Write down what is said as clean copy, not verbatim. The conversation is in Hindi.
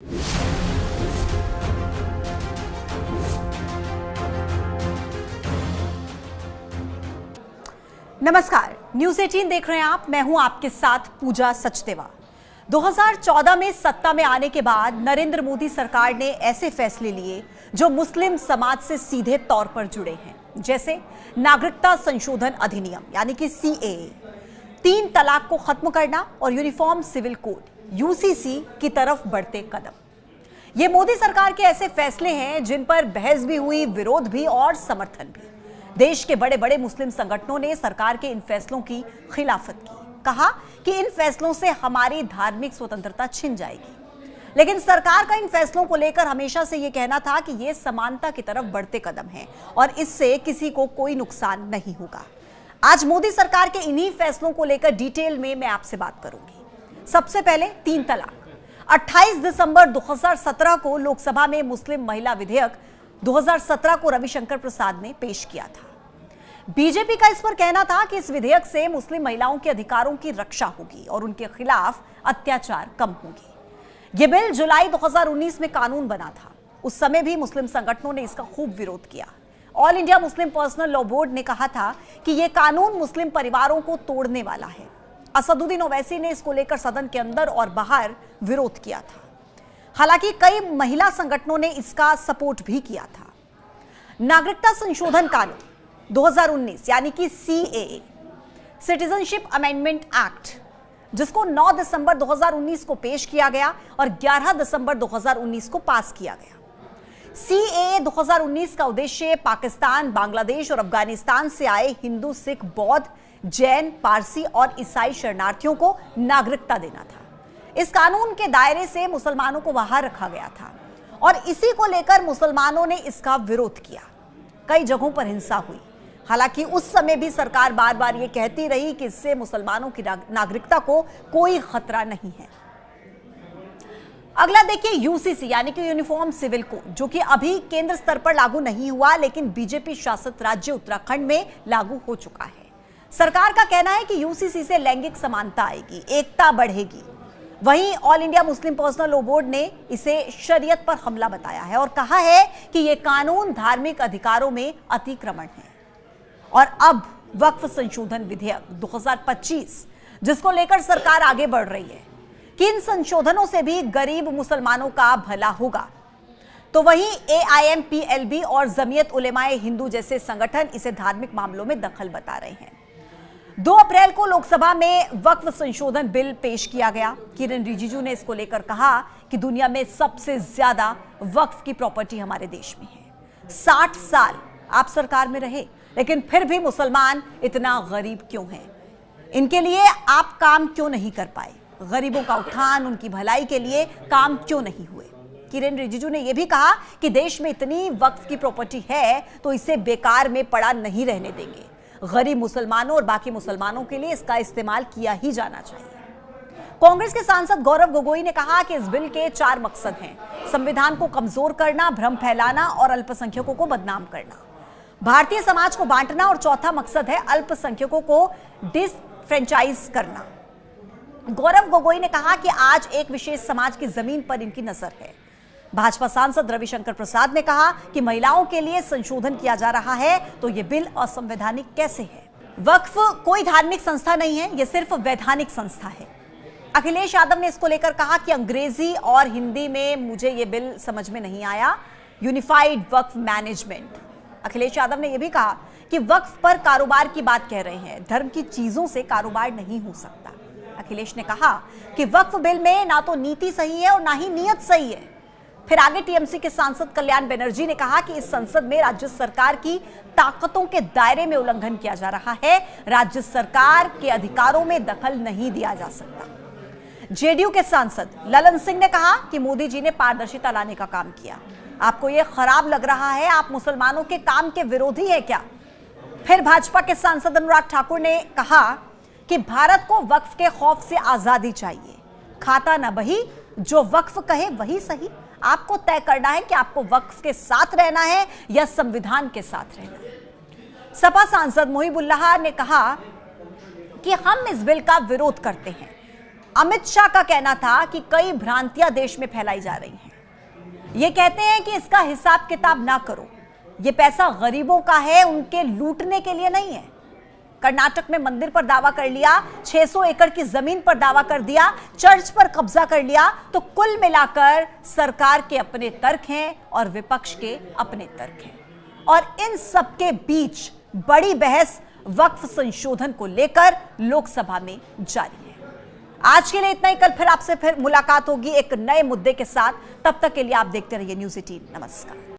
नमस्कार, न्यूज़ 18 देख रहे हैं आप। मैं हूं आपके साथ पूजा सचदेवा। 2014 में सत्ता में आने के बाद नरेंद्र मोदी सरकार ने ऐसे फैसले लिए जो मुस्लिम समाज से सीधे तौर पर जुड़े हैं, जैसे नागरिकता संशोधन अधिनियम यानी कि सीएए, 3 तलाक को खत्म करना और यूनिफॉर्म सिविल कोड यूसीसी की तरफ बढ़ते कदम। ये मोदी सरकार के ऐसे फैसले हैं जिन पर बहस भी हुई, विरोध भी और समर्थन भी। देश के बड़े बड़े मुस्लिम संगठनों ने सरकार के इन फैसलों की खिलाफत की, कहा कि इन फैसलों से हमारी धार्मिक स्वतंत्रता छिन जाएगी। लेकिन सरकार का इन फैसलों को लेकर हमेशा से यह कहना था कि ये समानता की तरफ बढ़ते कदम हैं और इससे किसी को कोई नुकसान नहीं होगा। आज मोदी सरकार के इन्हीं फैसलों को लेकर डिटेल में मैं आपसे बात करूंगी। सबसे पहले 3 तलाक। 28 दिसंबर 2017 को लोकसभा में मुस्लिम महिला विधेयक 2017 को रविशंकर प्रसाद ने पेश किया था। बीजेपी का इस पर कहना था कि इस विधेयक से मुस्लिम महिलाओं के अधिकारों की रक्षा होगी और उनके खिलाफ अत्याचार कम होंगे। यह बिल जुलाई 2019 में कानून बना था। उस समय भी मुस्लिम संगठनों ने इसका खूब विरोध किया। All India Muslim personal law board ने कहा था कि यह कानून मुस्लिम परिवारों को तोड़ने वाला है। असदुद्दीन ओवैसी ने इसको लेकर सदन के अंदर और बाहर विरोध किया था। हालांकि कई महिला संगठनों ने इसका सपोर्ट भी किया था। नागरिकता संशोधन कानून 2019 यानी कि सीएए, सिटीजनशिप अमेंडमेंट एक्ट, जिसको 9 दिसंबर 2019 को पेश किया गया और 11 दिसंबर 2019 को पास किया गया। सीएए 2019 का उद्देश्य पाकिस्तान, बांग्लादेश और अफगानिस्तान से आए हिंदू, सिख, बौद्ध, जैन, पारसी और ईसाई शरणार्थियों को नागरिकता देना था। इस कानून के दायरे से मुसलमानों को बाहर रखा गया था और इसी को लेकर मुसलमानों ने इसका विरोध किया। कई जगहों पर हिंसा हुई। हालांकि उस समय भी सरकार बार बार ये कहती रही कि इससे मुसलमानों की नागरिकता को कोई खतरा नहीं है। अगला देखिए यूसीसी यानी कि यूनिफॉर्म सिविल कोड, जो कि अभी केंद्र स्तर पर लागू नहीं हुआ लेकिन बीजेपी शासित राज्य उत्तराखंड में लागू हो चुका है। सरकार का कहना है कि यूसीसी से लैंगिक समानता आएगी, एकता बढ़ेगी। वहीं all India Muslim personal law board ने इसे शरीयत पर हमला बताया है और कहा है कि यह कानून धार्मिक अधिकारों में अतिक्रमण है। और अब वक्फ संशोधन विधेयक 2025, जिसको लेकर सरकार आगे बढ़ रही है कि इन संशोधनों से भी गरीब मुसलमानों का भला होगा। तो वहीं AIMPLB और जमीयत उलेमाए हिंदू जैसे संगठन इसे धार्मिक मामलों में दखल बता रहे हैं। 2 अप्रैल को लोकसभा में वक्फ संशोधन बिल पेश किया गया। किरण रिजिजू ने इसको लेकर कहा कि दुनिया में सबसे ज्यादा वक्फ की प्रॉपर्टी हमारे देश में है। 60 साल आप सरकार में रहे लेकिन फिर भी मुसलमान इतना गरीब क्यों हैं? इनके लिए आप काम क्यों नहीं कर पाए? गरीबों का उत्थान, उनकी भलाई के लिए काम क्यों नहीं हुए? किरण रिजिजू ने यह भी कहा कि देश में इतनी वक्फ की प्रॉपर्टी है तो इसे बेकार में पड़ा नहीं रहने देंगे। गरीब मुसलमानों और बाकी मुसलमानों के लिए इसका इस्तेमाल किया ही जाना चाहिए। कांग्रेस के सांसद गौरव गोगोई ने कहा कि इस बिल के 4 मकसद हैं: संविधान को कमजोर करना, भ्रम फैलाना और अल्पसंख्यकों को बदनाम करना, भारतीय समाज को बांटना और चौथा मकसद है अल्पसंख्यकों को डिसफ्रेंचाइज करना। गौरव गोगोई ने कहा कि आज एक विशेष समाज की जमीन पर इनकी नजर है। भाजपा सांसद रविशंकर प्रसाद ने कहा कि महिलाओं के लिए संशोधन किया जा रहा है तो यह बिल असंवैधानिक कैसे है? वक्फ कोई धार्मिक संस्था नहीं है, यह सिर्फ वैधानिक संस्था है। अखिलेश यादव ने इसको लेकर कहा कि अंग्रेजी और हिंदी में मुझे यह बिल समझ में नहीं आया। यूनिफाइड वक्फ मैनेजमेंट। अखिलेश यादव ने यह भी कहा कि वक्फ पर कारोबार की बात कह रहे हैं, धर्म की चीजों से कारोबार नहीं हो सकता। अखिलेश ने कहा कि वक्फ बिल में ना तो नीति सही है और ना ही नीयत सही है। फिर आगे टीएमसी के सांसद कल्याण बनर्जी ने कहा कि इस संसद में राज्य सरकार की ताकतों के दायरे में उल्लंघन किया जा रहा है। राज्य सरकार के अधिकारों में दखल नहीं दिया जा सकता। जेडीयू के सांसद ललन सिंह ने कहा कि मोदी जी ने पारदर्शिता लाने का काम किया। आपको यह खराब लग रहा है? आप मुसलमानों के काम के विरोधी है क्या? फिर भाजपा के सांसद अनुराग ठाकुर ने कहा कि भारत को वक्फ के खौफ से आजादी चाहिए। खाता न बही, जो वक्फ कहे वही सही। आपको तय करना है कि आपको वक्फ के साथ रहना है या संविधान के साथ रहना है। सपा सांसद मोहिबुल्लाह ने कहा कि हम इस बिल का विरोध करते हैं। अमित शाह का कहना था कि कई भ्रांतियां देश में फैलाई जा रही हैं। ये कहते हैं कि इसका हिसाब किताब ना करो, ये पैसा गरीबों का है, उनके लूटने के लिए नहीं है। कर्नाटक में मंदिर पर दावा कर लिया, 600 एकड़ की जमीन पर दावा कर दिया, चर्च पर कब्जा कर लिया। तो कुल मिलाकर सरकार के अपने तर्क हैं और विपक्ष के अपने तर्क हैं, और इन सबके बीच बड़ी बहस वक्फ संशोधन को लेकर लोकसभा में जारी है। आज के लिए इतना ही। कल फिर आपसे मुलाकात होगी एक नए मुद्दे के साथ। तब तक के लिए आप देखते रहिए न्यूज़ 18। नमस्कार।